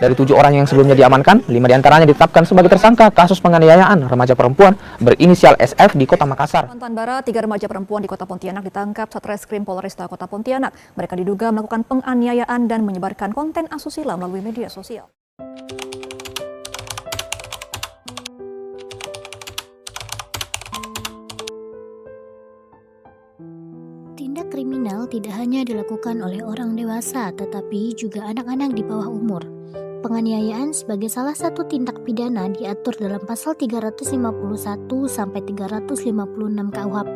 Dari 7 orang yang sebelumnya diamankan, 5 diantaranya ditetapkan sebagai tersangka kasus penganiayaan remaja perempuan berinisial SF di Kota Makassar. Kalimantan Barat, 3 remaja perempuan di Kota Pontianak ditangkap Satreskrim Polresta Kota Pontianak. Mereka diduga melakukan penganiayaan dan menyebarkan konten asusila melalui media sosial. Tindak kriminal tidak hanya dilakukan oleh orang dewasa, tetapi juga anak-anak di bawah umur. Penganiayaan sebagai salah satu tindak pidana diatur dalam pasal 351 sampai 356 KUHP.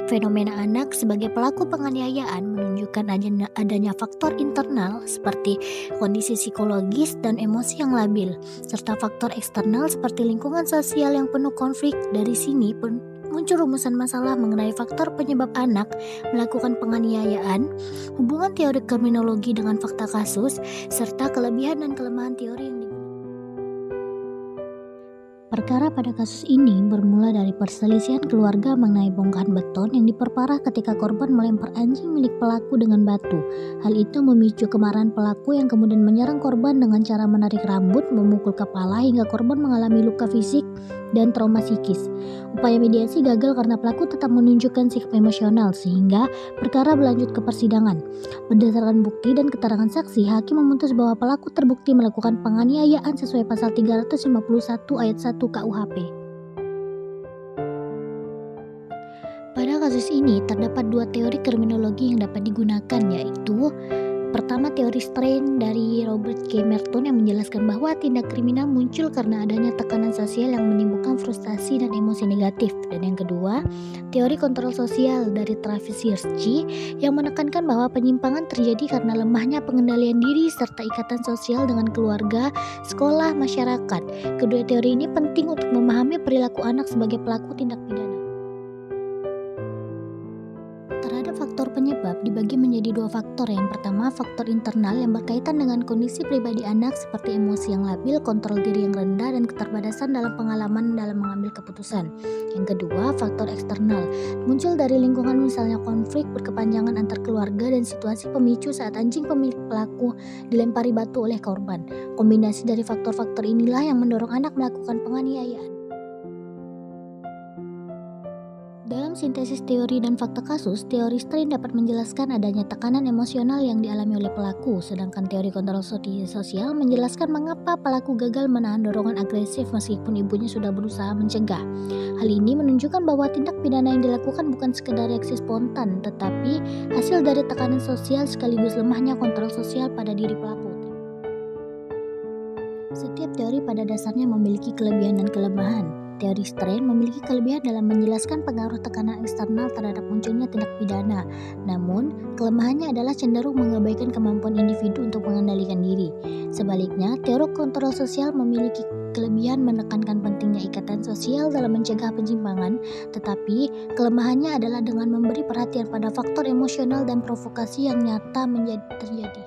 Fenomena anak sebagai pelaku penganiayaan menunjukkan adanya faktor internal seperti kondisi psikologis dan emosi yang labil, serta faktor eksternal seperti lingkungan sosial yang penuh konflik. Dari sini pun muncul rumusan masalah mengenai faktor penyebab anak melakukan penganiayaan, hubungan teori kriminologi dengan fakta kasus, serta kelebihan dan kelemahan teori yang digunakan. Perkara pada kasus ini bermula dari perselisihan keluarga mengenai bongkahan beton yang diperparah ketika korban melempar anjing milik pelaku dengan batu. Hal itu memicu kemarahan pelaku yang kemudian menyerang korban dengan cara menarik rambut, memukul kepala hingga korban mengalami luka fisik dan trauma psikis. Upaya mediasi gagal karena pelaku tetap menunjukkan sikap emosional sehingga perkara berlanjut ke persidangan. Berdasarkan bukti dan keterangan saksi, hakim memutus bahwa pelaku terbukti melakukan penganiayaan sesuai pasal 351 ayat 1 KUHP. Pada kasus ini terdapat 2 teori kriminologi yang dapat digunakan, yaitu pertama, teori strain dari Robert K. Merton yang menjelaskan bahwa tindak kriminal muncul karena adanya tekanan sosial yang menimbulkan frustasi dan emosi negatif. Dan yang kedua, teori kontrol sosial dari Travis Hirschi yang menekankan bahwa penyimpangan terjadi karena lemahnya pengendalian diri serta ikatan sosial dengan keluarga, sekolah, masyarakat. Kedua teori ini penting untuk memahami perilaku anak sebagai pelaku tindak pidana. Terhadap faktor penyebab dibagi menjadi 2 faktor. Yang pertama, faktor internal yang berkaitan dengan kondisi pribadi anak seperti emosi yang labil, kontrol diri yang rendah, dan keterbatasan dalam pengalaman dalam mengambil keputusan. Yang kedua, faktor eksternal muncul dari lingkungan, misalnya konflik berkepanjangan antar keluarga dan situasi pemicu saat anjing pemilik pelaku dilempari batu oleh korban. Kombinasi dari faktor-faktor inilah yang mendorong anak melakukan penganiayaan. Dalam sintesis teori dan fakta kasus, teori strain dapat menjelaskan adanya tekanan emosional yang dialami oleh pelaku, sedangkan teori kontrol sosial menjelaskan mengapa pelaku gagal menahan dorongan agresif meskipun ibunya sudah berusaha mencegah. Hal ini menunjukkan bahwa tindak pidana yang dilakukan bukan sekedar reaksi spontan, tetapi hasil dari tekanan sosial sekaligus lemahnya kontrol sosial pada diri pelaku. Setiap teori pada dasarnya memiliki kelebihan dan kelemahan. Teori strain memiliki kelebihan dalam menjelaskan pengaruh tekanan eksternal terhadap munculnya tindak pidana. Namun, kelemahannya adalah cenderung mengabaikan kemampuan individu untuk mengendalikan diri. Sebaliknya, teori kontrol sosial memiliki kelebihan menekankan pentingnya ikatan sosial dalam mencegah penyimpangan, tetapi kelemahannya adalah dengan memberi perhatian pada faktor emosional dan provokasi yang nyata terjadi.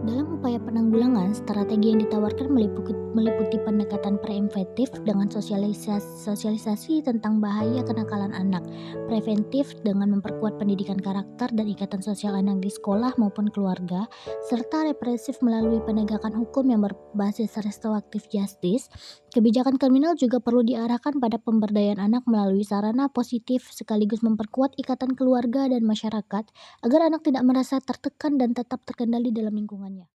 Dalam upaya penanggulangan, strategi yang ditawarkan meliputi pendekatan preemptif dengan sosialisasi tentang bahaya kenakalan anak, preventif dengan memperkuat pendidikan karakter dan ikatan sosial anak di sekolah maupun keluarga, serta represif melalui penegakan hukum yang berbasis restoratif justice. Kebijakan kriminal juga perlu diarahkan pada pemberdayaan anak melalui sarana positif sekaligus memperkuat ikatan keluarga dan masyarakat agar anak tidak merasa tertekan dan tetap terkendali dalam lingkungannya.